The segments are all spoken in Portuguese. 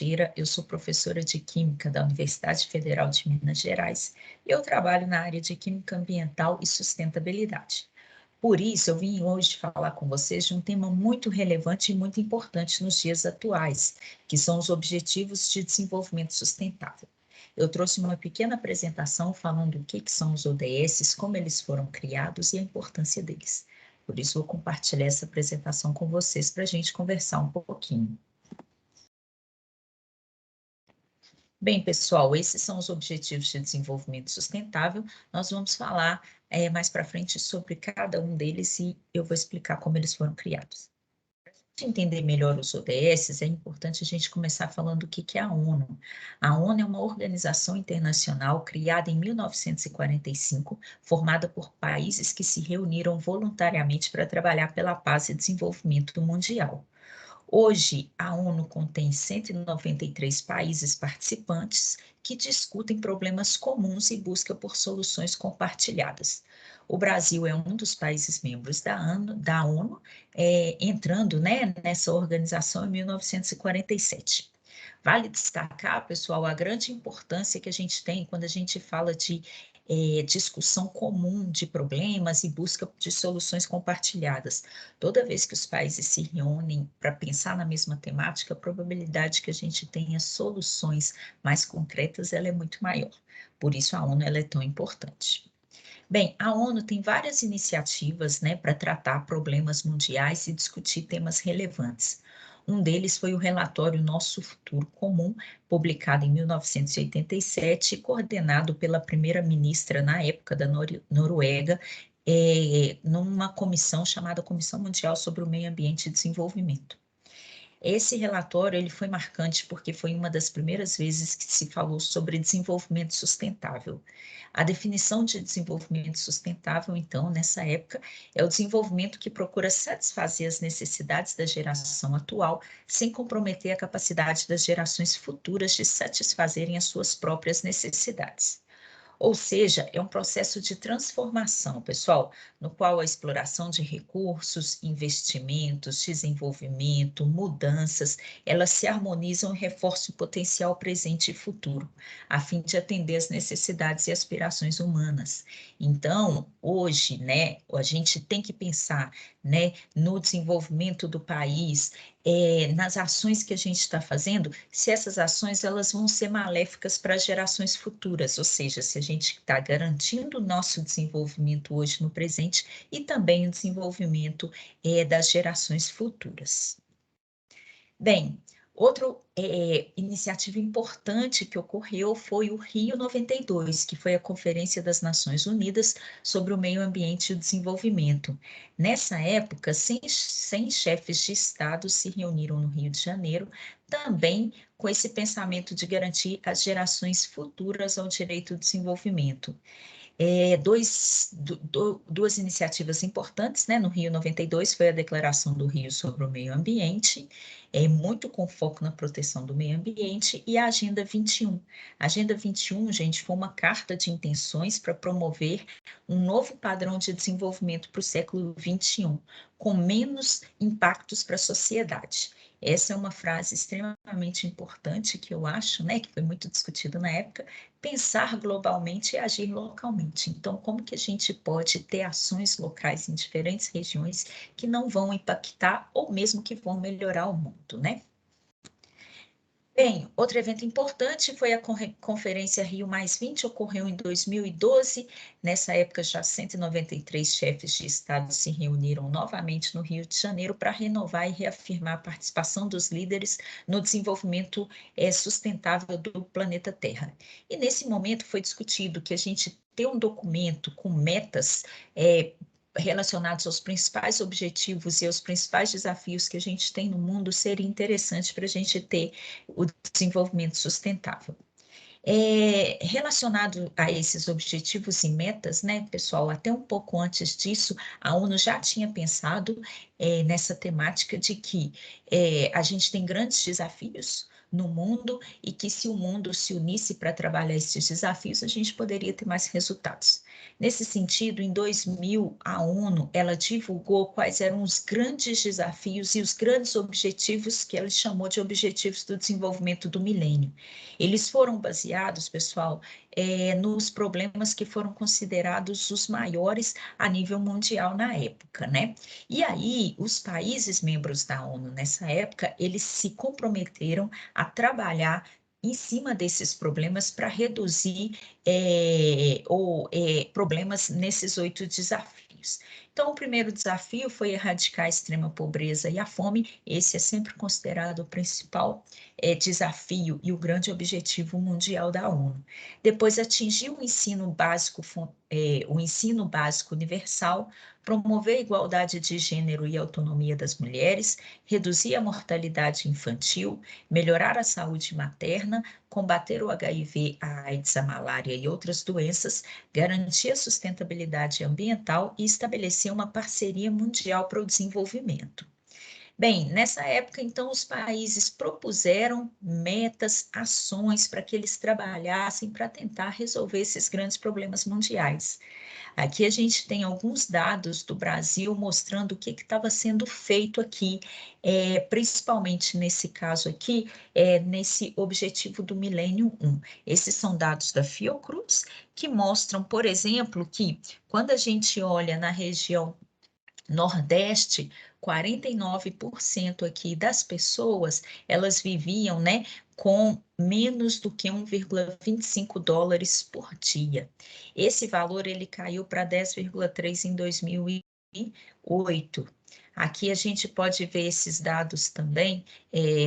Teixeira, eu sou professora de Química da Universidade Federal de Minas Gerais e eu trabalho na área de Química Ambiental e Sustentabilidade. Por isso, eu vim hoje falar com vocês de um tema muito relevante e muito importante nos dias atuais, que são os Objetivos de Desenvolvimento Sustentável. Eu trouxe uma pequena apresentação falando o que são os ODS, como eles foram criados e a importância deles. Por isso, vou compartilhar essa apresentação com vocês para a gente conversar um pouquinho. Bem, pessoal, esses são os Objetivos de Desenvolvimento Sustentável. Nós vamos falar mais para frente sobre cada um deles e eu vou explicar como eles foram criados. Para entender melhor os ODS, é importante a gente começar falando o que é a ONU. A ONU é uma organização internacional criada em 1945, formada por países que se reuniram voluntariamente para trabalhar pela paz e desenvolvimento mundial. Hoje, a ONU contém 193 países participantes que discutem problemas comuns e buscam por soluções compartilhadas. O Brasil é um dos países membros da ONU, entrando, né, nessa organização em 1947. Vale destacar, pessoal, a grande importância que a gente tem quando a gente fala de discussão comum de problemas e busca de soluções compartilhadas. Toda vez que os países se reúnem para pensar na mesma temática, a probabilidade que a gente tenha soluções mais concretas ela é muito maior. Por isso a ONU ela é tão importante. Bem, a ONU tem várias iniciativas, né, para tratar problemas mundiais e discutir temas relevantes. Um deles foi o relatório Nosso Futuro Comum, publicado em 1987 e coordenado pela primeira-ministra na época da Noruega, numa comissão chamada Comissão Mundial sobre o Meio Ambiente e Desenvolvimento. Esse relatório ele foi marcante porque foi uma das primeiras vezes que se falou sobre desenvolvimento sustentável. A definição de desenvolvimento sustentável, então, nessa época, é o desenvolvimento que procura satisfazer as necessidades da geração atual, sem comprometer a capacidade das gerações futuras de satisfazerem as suas próprias necessidades. Ou seja, é um processo de transformação, pessoal, no qual a exploração de recursos, investimentos, desenvolvimento, mudanças, elas se harmonizam e reforçam o potencial presente e futuro, a fim de atender às necessidades e aspirações humanas. Então, hoje, né, a gente tem que pensar, né, no desenvolvimento do país, nas ações que a gente está fazendo, se essas ações elas vão ser maléficas para as gerações futuras, ou seja, se a gente está garantindo o nosso desenvolvimento hoje no presente e também o desenvolvimento das gerações futuras. Bem, outra iniciativa importante que ocorreu foi o Rio 92, que foi a Conferência das Nações Unidas sobre o Meio Ambiente e o Desenvolvimento. Nessa época, 100 chefes de Estado se reuniram no Rio de Janeiro, também com esse pensamento de garantir às gerações futuras ao direito ao desenvolvimento. Duas iniciativas importantes, né? No Rio 92 foi a Declaração do Rio sobre o Meio Ambiente, muito com foco na proteção do meio ambiente, e a Agenda 21. A Agenda 21, gente, foi uma carta de intenções para promover um novo padrão de desenvolvimento para o século 21, com menos impactos para a sociedade. Essa é uma frase extremamente importante que eu acho, né, que foi muito discutida na época, pensar globalmente e agir localmente. Então, como que a gente pode ter ações locais em diferentes regiões que não vão impactar ou mesmo que vão melhorar o mundo, né? Bem, outro evento importante foi a Conferência Rio+20, ocorreu em 2012. Nessa época, já 193 chefes de Estado se reuniram novamente no Rio de Janeiro para renovar e reafirmar a participação dos líderes no desenvolvimento sustentável do planeta Terra. E nesse momento foi discutido que a gente ter um documento com metas relacionados aos principais objetivos e aos principais desafios que a gente tem no mundo, seria interessante para a gente ter o desenvolvimento sustentável. Relacionado a esses objetivos e metas, né, pessoal, até um pouco antes disso, a ONU já tinha pensado nessa temática de que a gente tem grandes desafios no mundo e que se o mundo se unisse para trabalhar esses desafios, a gente poderia ter mais resultados. Nesse sentido, em 2000, a ONU, ela divulgou quais eram os grandes desafios e os grandes objetivos que ela chamou de Objetivos do Desenvolvimento do Milênio. Eles foram baseados, pessoal, nos problemas que foram considerados os maiores a nível mundial na época, né? E aí, os países membros da ONU nessa época, eles se comprometeram a trabalhar em cima desses problemas para reduzir problemas nesses 8 desafios. Então, o primeiro desafio foi erradicar a extrema pobreza e a fome. Esse é sempre considerado o principal desafio e o grande objetivo mundial da ONU. Depois, atingir o ensino básico universal, promover a igualdade de gênero e autonomia das mulheres, reduzir a mortalidade infantil, melhorar a saúde materna, combater o HIV, a AIDS, a malária e outras doenças, garantir a sustentabilidade ambiental e estabelecer uma parceria mundial para o desenvolvimento. Bem, nessa época, então, os países propuseram metas, ações para que eles trabalhassem para tentar resolver esses grandes problemas mundiais. Aqui a gente tem alguns dados do Brasil mostrando o que estava sendo feito aqui, principalmente nesse caso aqui, nesse objetivo do Milênio 1. Esses são dados da Fiocruz, que mostram, por exemplo, que quando a gente olha na região Nordeste, 49% aqui das pessoas, elas viviam, né, com menos do que 1,25 dólares por dia. Esse valor, ele caiu para 10,3 em 2008. Aqui a gente pode ver esses dados também,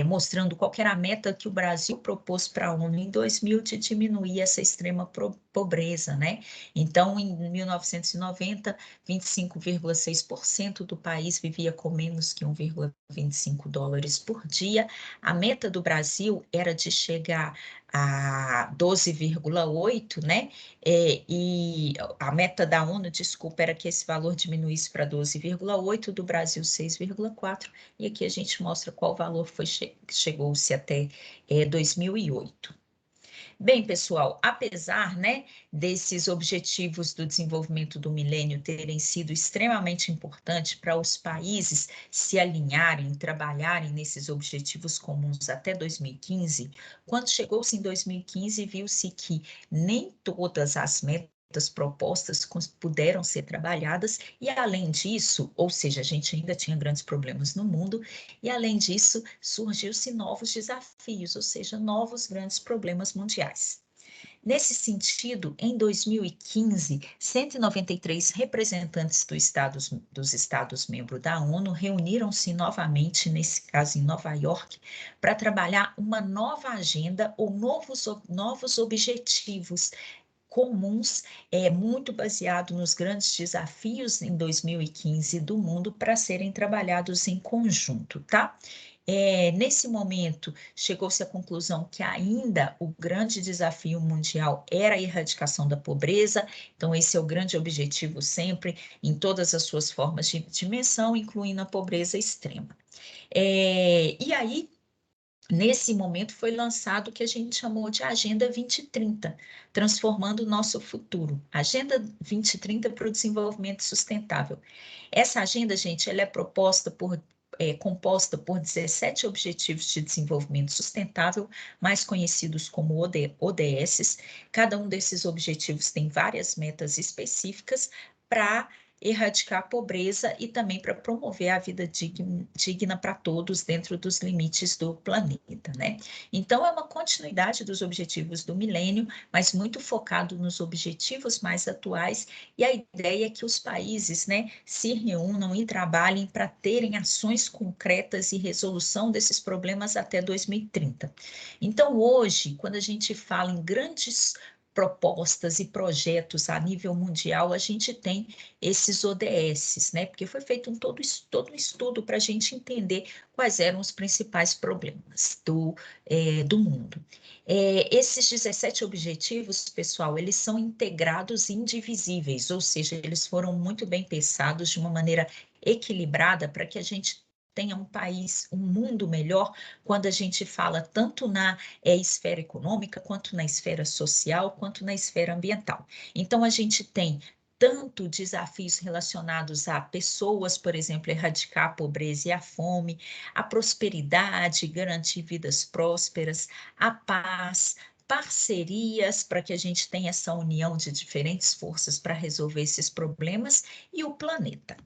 mostrando qual era a meta que o Brasil propôs para a ONU em 2000 de diminuir essa extrema pobreza, né? Então, em 1990, 25,6% do país vivia com menos que 1,25 dólares por dia. A meta do Brasil era de chegar a 12,8, né? E a meta da ONU, desculpa, era que esse valor diminuísse para 12,8, do Brasil 6,4, e aqui a gente mostra qual valor chegou-se até 2008. Bem, pessoal, apesar, né, desses objetivos do desenvolvimento do milênio terem sido extremamente importantes para os países se alinharem e trabalharem nesses objetivos comuns até 2015, quando chegou-se em 2015, viu-se que nem todas as metas propostas puderam ser trabalhadas, e além disso, ou seja, a gente ainda tinha grandes problemas no mundo, e além disso, surgiu-se novos desafios, ou seja, novos grandes problemas mundiais. Nesse sentido, em 2015, 193 representantes dos Estados-membros da ONU reuniram-se novamente, nesse caso em Nova York, para trabalhar uma nova agenda ou novos objetivos comuns, muito baseado nos grandes desafios em 2015 do mundo para serem trabalhados em conjunto, tá? Nesse momento, chegou-se à conclusão que ainda o grande desafio mundial era a erradicação da pobreza, então esse é o grande objetivo sempre, em todas as suas formas de dimensão, incluindo a pobreza extrema. E aí, nesse momento foi lançado o que a gente chamou de Agenda 2030, transformando o nosso futuro. Agenda 2030 para o desenvolvimento sustentável. Essa agenda, gente, ela é composta por 17 Objetivos de Desenvolvimento Sustentável, mais conhecidos como ODS. Cada um desses objetivos tem várias metas específicas para erradicar a pobreza e também para promover a vida digna para todos dentro dos limites do planeta, né? Então, é uma continuidade dos objetivos do milênio, mas muito focado nos objetivos mais atuais, e a ideia é que os países, né, se reúnam e trabalhem para terem ações concretas e resolução desses problemas até 2030. Então, hoje, quando a gente fala em grandes propostas e projetos a nível mundial, a gente tem esses ODS, né? Porque foi feito todo um estudo para a gente entender quais eram os principais problemas do mundo. Esses 17 objetivos, pessoal, eles são integrados e indivisíveis, ou seja, eles foram muito bem pensados de uma maneira equilibrada para que a gente tenha um país, um mundo melhor, quando a gente fala tanto na esfera econômica, quanto na esfera social, quanto na esfera ambiental. Então, a gente tem tanto desafios relacionados a pessoas, por exemplo, erradicar a pobreza e a fome, a prosperidade, garantir vidas prósperas, a paz, parcerias para que a gente tenha essa união de diferentes forças para resolver esses problemas e o planeta.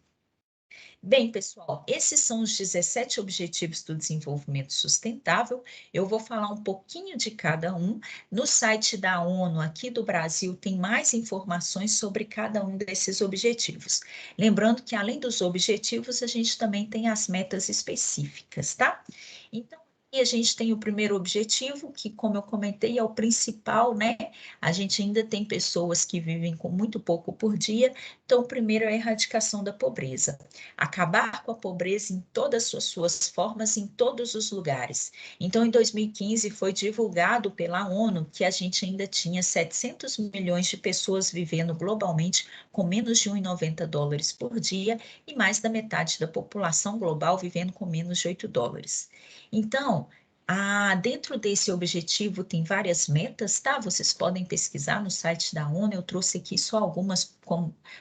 Bem, pessoal, esses são os 17 Objetivos do Desenvolvimento Sustentável. Eu vou falar um pouquinho de cada um. No site da ONU, aqui do Brasil, tem mais informações sobre cada um desses objetivos. Lembrando que, além dos objetivos, a gente também tem as metas específicas, tá? Então, e a gente tem o primeiro objetivo, que, como eu comentei, é o principal, né? A gente ainda tem pessoas que vivem com muito pouco por dia, então, o primeiro é a erradicação da pobreza. Acabar com a pobreza em todas as suas formas, em todos os lugares. Então, em 2015, foi divulgado pela ONU que a gente ainda tinha 700 milhões de pessoas vivendo globalmente com menos de 1,90 dólares por dia e mais da metade da população global vivendo com menos de 8 dólares. Então, dentro desse objetivo tem várias metas, tá? Vocês podem pesquisar no site da ONU, eu trouxe aqui só algumas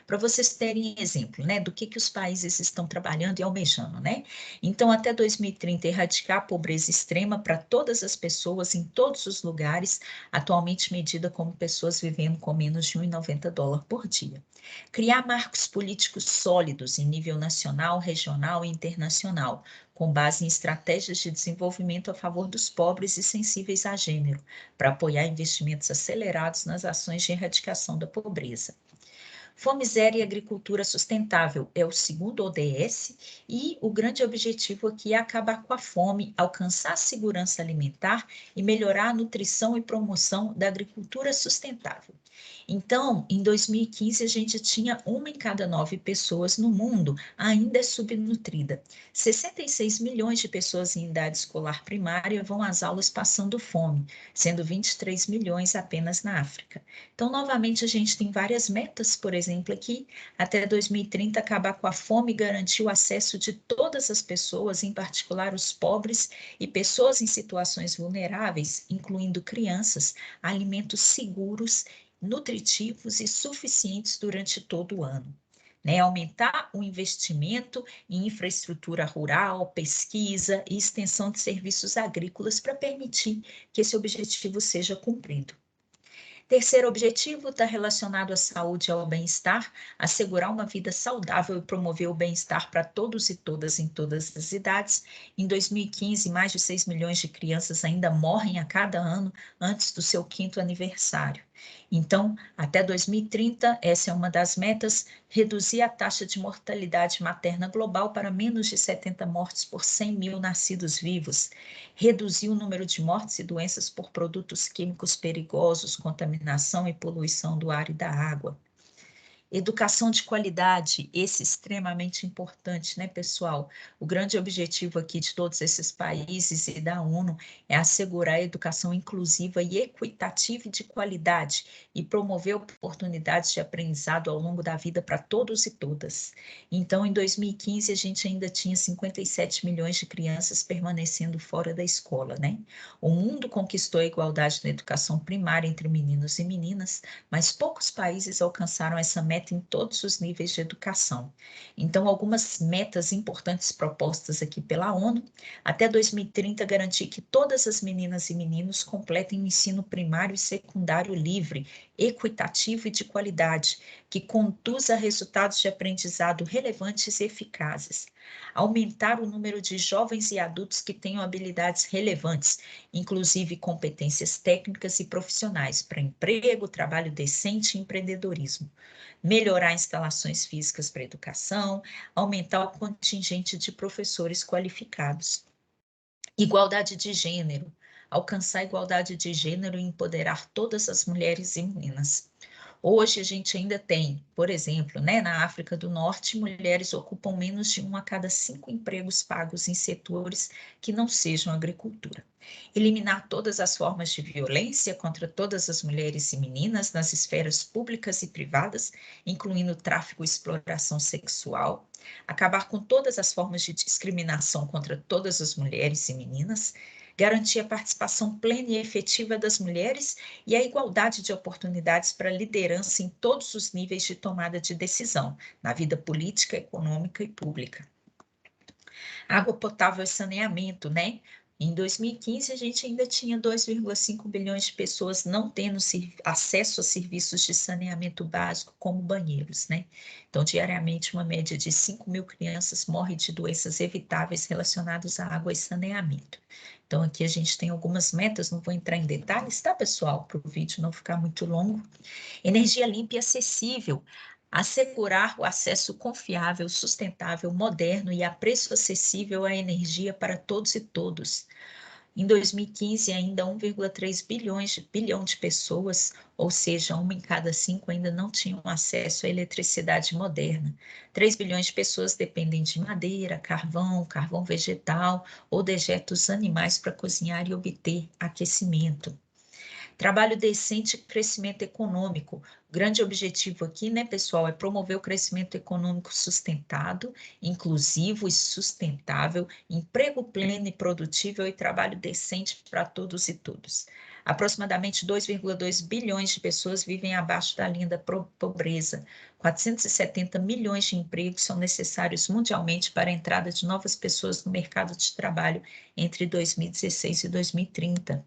para vocês terem exemplo, né, do que os países estão trabalhando e almejando, né? Então, até 2030, erradicar a pobreza extrema para todas as pessoas em todos os lugares, atualmente medida como pessoas vivendo com menos de 1,90 dólares por dia. Criar marcos políticos sólidos em nível nacional, regional e internacional, com base em estratégias de desenvolvimento a favor dos pobres e sensíveis a gênero, para apoiar investimentos acelerados nas ações de erradicação da pobreza. Fome zero e agricultura sustentável é o segundo ODS e o grande objetivo aqui é acabar com a fome, alcançar a segurança alimentar e melhorar a nutrição e promoção da agricultura sustentável. Então, em 2015, a gente tinha 1 em cada 9 pessoas no mundo ainda é subnutrida. 66 milhões de pessoas em idade escolar primária vão às aulas passando fome, sendo 23 milhões apenas na África. Então, novamente, a gente tem várias metas, por exemplo, aqui, até 2030, acabar com a fome e garantir o acesso de todas as pessoas, em particular os pobres e pessoas em situações vulneráveis, incluindo crianças, a alimentos seguros, nutritivos e suficientes durante todo o ano. Né, aumentar o investimento em infraestrutura rural, pesquisa e extensão de serviços agrícolas para permitir que esse objetivo seja cumprido. Terceiro objetivo está relacionado à saúde e ao bem-estar, assegurar uma vida saudável e promover o bem-estar para todos e todas em todas as idades. Em 2015, mais de 6 milhões de crianças ainda morrem a cada ano antes do seu 5º aniversário. Então, até 2030, essa é uma das metas, reduzir a taxa de mortalidade materna global para menos de 70 mortes por 100 mil nascidos vivos, reduzir o número de mortes e doenças por produtos químicos perigosos, contaminação e poluição do ar e da água. Educação de qualidade, esse extremamente importante, né, pessoal? O grande objetivo aqui de todos esses países e da ONU é assegurar a educação inclusiva e equitativa e de qualidade e promover oportunidades de aprendizado ao longo da vida para todos e todas. Então, em 2015, a gente ainda tinha 57 milhões de crianças permanecendo fora da escola, né? O mundo conquistou a igualdade na educação primária entre meninos e meninas, mas poucos países alcançaram essa meta em todos os níveis de educação. Então, algumas metas importantes propostas aqui pela ONU, até 2030 garantir que todas as meninas e meninos completem o ensino primário e secundário livre, equitativo e de qualidade, que conduza a resultados de aprendizado relevantes e eficazes. Aumentar o número de jovens e adultos que tenham habilidades relevantes, inclusive competências técnicas e profissionais para emprego, trabalho decente e empreendedorismo. Melhorar instalações físicas para educação, aumentar o contingente de professores qualificados. Igualdade de gênero, alcançar a igualdade de gênero e empoderar todas as mulheres e meninas. Hoje a gente ainda tem, por exemplo, né, na África do Norte, mulheres ocupam menos de 1 a cada 5 empregos pagos em setores que não sejam agricultura. Eliminar todas as formas de violência contra todas as mulheres e meninas nas esferas públicas e privadas, incluindo tráfico e exploração sexual. Acabar com todas as formas de discriminação contra todas as mulheres e meninas. Garantir a participação plena e efetiva das mulheres e a igualdade de oportunidades para liderança em todos os níveis de tomada de decisão, na vida política, econômica e pública. Água potável e saneamento, né? Em 2015, a gente ainda tinha 2,5 bilhões de pessoas não tendo acesso a serviços de saneamento básico, como banheiros, né? Então, diariamente, uma média de 5 mil crianças morre de doenças evitáveis relacionadas à água e saneamento. Então, aqui a gente tem algumas metas, não vou entrar em detalhes, tá, pessoal? Para o vídeo não ficar muito longo. Energia limpa e acessível. Assegurar o acesso confiável, sustentável, moderno e a preço acessível à energia para todos e todos. Em 2015, ainda 1,3 bilhão de pessoas, ou seja, 1 em cada 5 ainda não tinham acesso à eletricidade moderna. 3 bilhões de pessoas dependem de madeira, carvão vegetal ou dejetos animais para cozinhar e obter aquecimento. Trabalho decente e crescimento econômico. O grande objetivo aqui, né, pessoal, é promover o crescimento econômico sustentado, inclusivo e sustentável, emprego pleno e produtível e trabalho decente para todos e todas. Aproximadamente 2,2 bilhões de pessoas vivem abaixo da linha da pobreza. 470 milhões de empregos são necessários mundialmente para a entrada de novas pessoas no mercado de trabalho entre 2016 e 2030.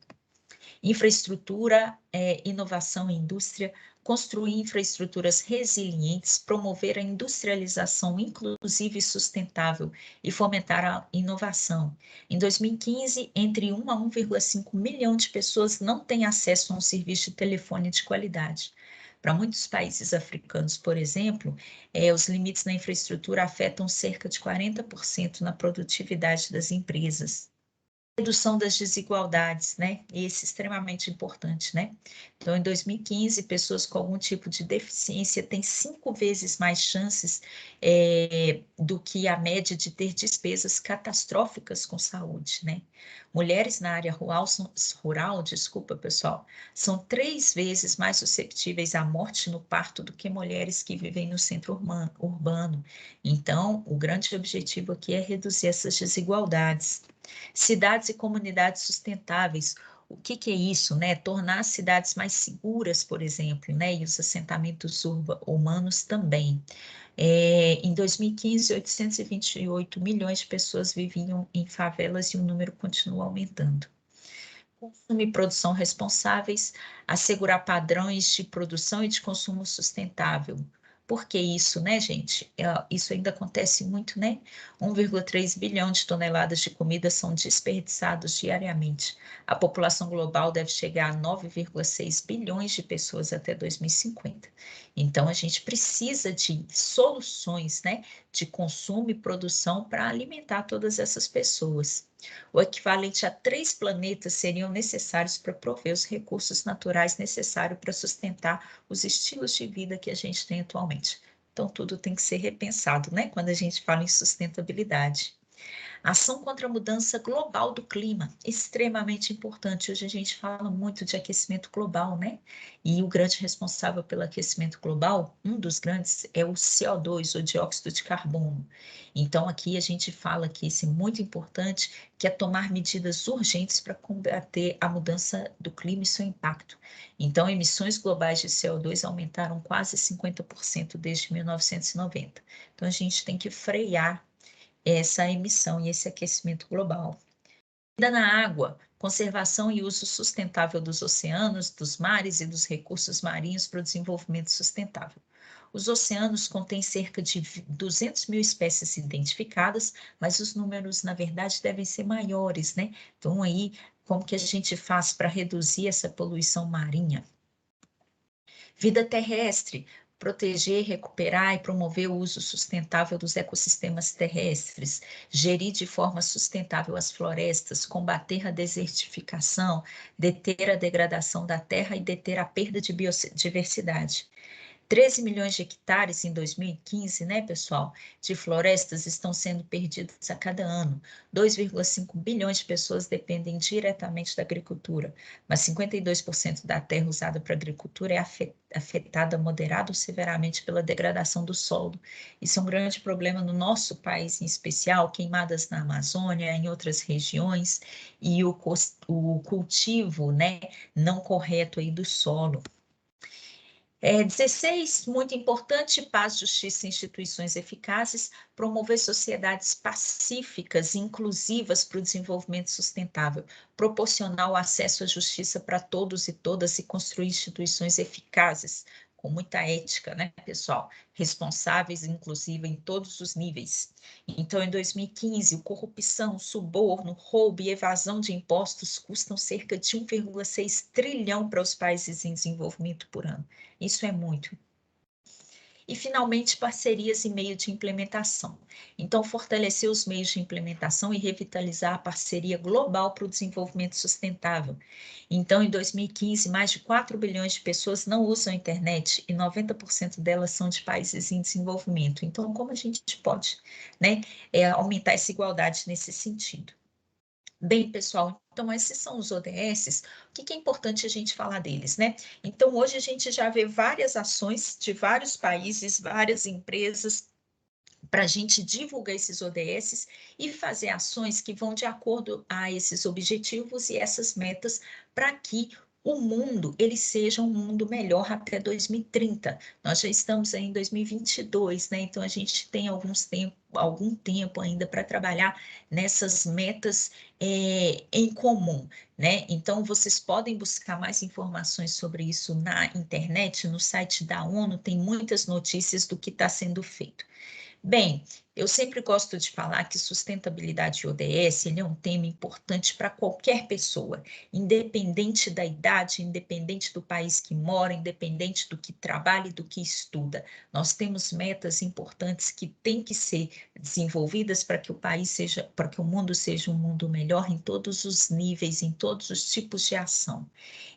Infraestrutura, inovação e indústria, construir infraestruturas resilientes, promover a industrialização inclusiva e sustentável e fomentar a inovação. Em 2015, entre 1 a 1,5 milhão de pessoas não têm acesso a um serviço de telefone de qualidade. Para muitos países africanos, por exemplo, os limites na infraestrutura afetam cerca de 40% na produtividade das empresas. Redução das desigualdades, né? Esse é extremamente importante, né? Então, em 2015, pessoas com algum tipo de deficiência têm 5 vezes mais chances do que a média de ter despesas catastróficas com saúde, né? Mulheres na área rural, desculpa, pessoal, são 3 vezes mais susceptíveis à morte no parto do que mulheres que vivem no centro urbano. Então, o grande objetivo aqui é reduzir essas desigualdades. Cidades e comunidades sustentáveis. O que é isso, né? Tornar as cidades mais seguras, por exemplo, né? E os assentamentos humanos também. Em 2015, 828 milhões de pessoas viviam em favelas e o número continua aumentando. Consumo e produção responsáveis, assegurar padrões de produção e de consumo sustentável. Por que isso, né, gente? Isso ainda acontece muito, né? 1,3 bilhão de toneladas de comida são desperdiçados diariamente. A população global deve chegar a 9,6 bilhões de pessoas até 2050. Então, a gente precisa de soluções, né, de consumo e produção para alimentar todas essas pessoas. O equivalente a 3 planetas seriam necessários para prover os recursos naturais necessários para sustentar os estilos de vida que a gente tem atualmente. Então, tudo tem que ser repensado, né? Quando a gente fala em sustentabilidade. Ação contra a mudança global do clima, extremamente importante. Hoje a gente fala muito de aquecimento global, né? E o grande responsável pelo aquecimento global, um dos grandes, é o CO2, o dióxido de carbono. Então, aqui a gente fala que isso é muito importante, que é tomar medidas urgentes para combater a mudança do clima e seu impacto. Então, emissões globais de CO2 aumentaram quase 50% desde 1990. Então, a gente tem que frear essa emissão e esse aquecimento global. Vida na água, conservação e uso sustentável dos oceanos, dos mares e dos recursos marinhos para o desenvolvimento sustentável. Os oceanos contêm cerca de 200 mil espécies identificadas, mas os números, na verdade, devem ser maiores, né? Então, aí, como que a gente faz para reduzir essa poluição marinha? Vida terrestre, proteger, recuperar e promover o uso sustentável dos ecossistemas terrestres, gerir de forma sustentável as florestas, combater a desertificação, deter a degradação da terra e deter a perda de biodiversidade. 13 milhões de hectares em 2015, né, pessoal, de florestas estão sendo perdidos a cada ano. 2,5 bilhões de pessoas dependem diretamente da agricultura, mas 52% da terra usada para agricultura é afetada moderada ou severamente pela degradação do solo. Isso é um grande problema no nosso país em especial, queimadas na Amazônia, em outras regiões, e o cultivo, né, não correto aí do solo. 16, muito importante, paz, justiça e instituições eficazes, promover sociedades pacíficas e inclusivas para o desenvolvimento sustentável, proporcionar o acesso à justiça para todos e todas e construir instituições eficazes, com muita ética, né, pessoal? Responsáveis, inclusive, em todos os níveis. Então, em 2015, corrupção, suborno, roubo e evasão de impostos custam cerca de 1,6 trilhão para os países em desenvolvimento por ano. Isso é muito. E, finalmente, parcerias e meio de implementação. Então, fortalecer os meios de implementação e revitalizar a parceria global para o desenvolvimento sustentável. Então, em 2015, mais de 4 bilhões de pessoas não usam a internet e 90% delas são de países em desenvolvimento. Então, como a gente pode, né, aumentar essa igualdade nesse sentido? Bem, pessoal, então esses são os ODSs. O que é importante a gente falar deles, né? Então, hoje a gente já vê várias ações de vários países, várias empresas, para a gente divulgar esses ODSs e fazer ações que vão de acordo a esses objetivos e essas metas para que o mundo ele seja um mundo melhor até 2030. Nós já estamos aí em 2022, né? Então a gente tem algum tempo ainda para trabalhar nessas metas em comum, né? Então vocês podem buscar mais informações sobre isso na internet, no site da ONU, tem muitas notícias do que está sendo feito. Bem, eu sempre gosto de falar que sustentabilidade e ODS ele é um tema importante para qualquer pessoa, independente da idade, independente do país que mora, independente do que trabalha e do que estuda. Nós temos metas importantes que têm que ser desenvolvidas para que o país seja, para que o mundo seja um mundo melhor em todos os níveis, em todos os tipos de ação.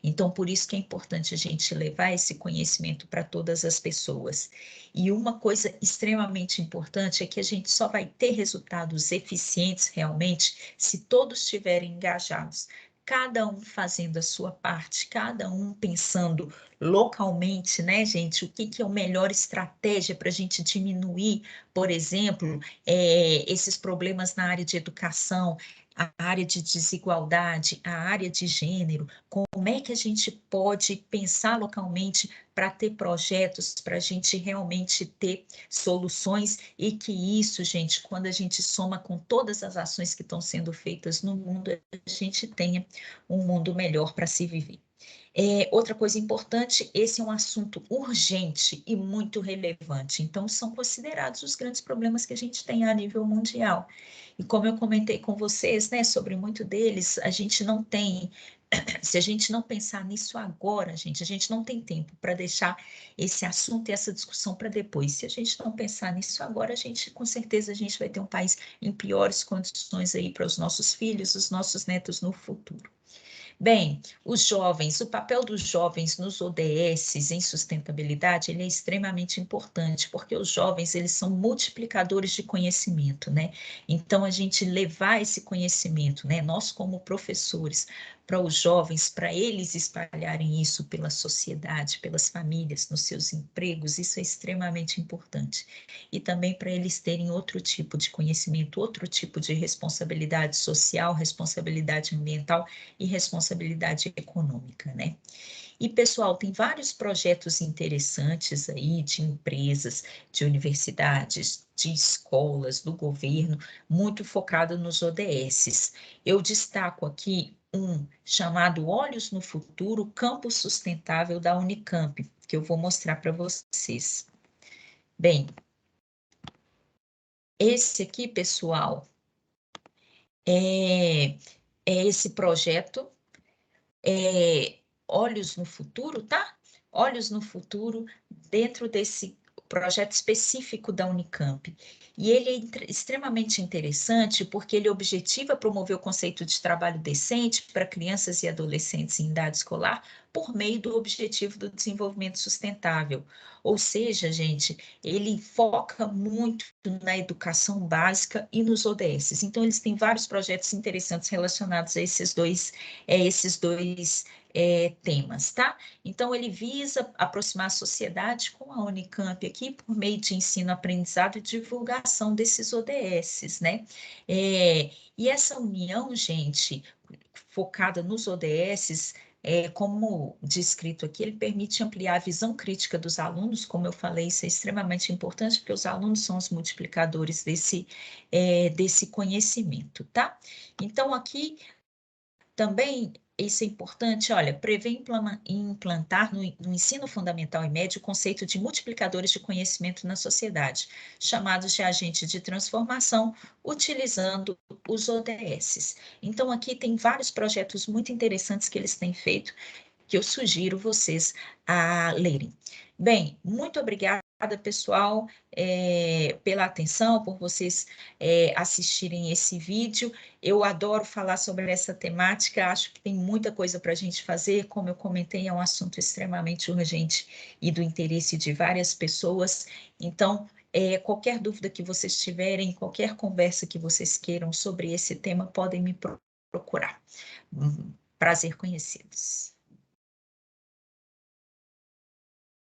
Então, por isso que é importante a gente levar esse conhecimento para todas as pessoas. E uma coisa extremamente importante é que a gente só vai ter resultados eficientes realmente se todos estiverem engajados. Cada um fazendo a sua parte, cada um pensando localmente, né, gente? O que é a melhor estratégia para a gente diminuir, por exemplo, esses problemas na área de educação, a área de desigualdade, a área de gênero, como é que a gente pode pensar localmente para ter projetos, para a gente realmente ter soluções e que isso, gente, quando a gente soma com todas as ações que estão sendo feitas no mundo, a gente tenha um mundo melhor para se viver. Outra coisa importante, esse é um assunto urgente e muito relevante, então são considerados os grandes problemas que a gente tem a nível mundial. E como eu comentei com vocês, né, sobre muito deles, a gente não tem, se a gente não pensar nisso agora, gente, a gente não tem tempo para deixar esse assunto e essa discussão para depois. Se a gente não pensar nisso agora, a gente, com certeza, a gente vai ter um país em piores condições aí para os nossos filhos, os nossos netos no futuro. Bem, os jovens, o papel dos jovens nos ODSs em sustentabilidade, ele é extremamente importante, porque os jovens, eles são multiplicadores de conhecimento, né? Então, a gente levar esse conhecimento, né? Nós, como professores, para os jovens, para eles espalharem isso pela sociedade, pelas famílias, nos seus empregos, isso é extremamente importante. E também para eles terem outro tipo de conhecimento, outro tipo de responsabilidade social, responsabilidade ambiental e responsabilidade econômica, né? E, pessoal, tem vários projetos interessantes aí de empresas, de universidades, de escolas, do governo, muito focado nos ODSs. Eu destaco aqui um chamado Olhos no Futuro, Campus Sustentável da Unicamp, que eu vou mostrar para vocês. Bem, esse aqui, pessoal, é esse projeto, Olhos no Futuro, tá? Olhos no Futuro, dentro desse projeto específico da Unicamp. E ele é extremamente interessante porque ele objetiva promover o conceito de trabalho decente para crianças e adolescentes em idade escolar por meio do objetivo do desenvolvimento sustentável. Ou seja, gente, ele foca muito na educação básica e nos ODSs. Então, eles têm vários projetos interessantes relacionados a esses dois temas, tá? Então, ele visa aproximar a sociedade com a Unicamp aqui por meio de ensino, aprendizado e divulgação desses ODSs, né? E essa união, gente, focada nos ODSs, como descrito aqui, ele permite ampliar a visão crítica dos alunos, como eu falei, isso é extremamente importante, porque os alunos são os multiplicadores desse conhecimento, tá? Então, aqui também isso é importante, olha, prevê implantar no ensino fundamental e médio o conceito de multiplicadores de conhecimento na sociedade, chamados de agentes de transformação, utilizando os ODSs. Então, aqui tem vários projetos muito interessantes que eles têm feito, que eu sugiro vocês a lerem. Bem, muito obrigada, pessoal, pela atenção, por vocês assistirem esse vídeo. Eu adoro falar sobre essa temática, acho que tem muita coisa para a gente fazer. Como eu comentei, é um assunto extremamente urgente e do interesse de várias pessoas. Então, qualquer dúvida que vocês tiverem, qualquer conversa que vocês queiram sobre esse tema, podem me procurar. Prazer conhecê-los.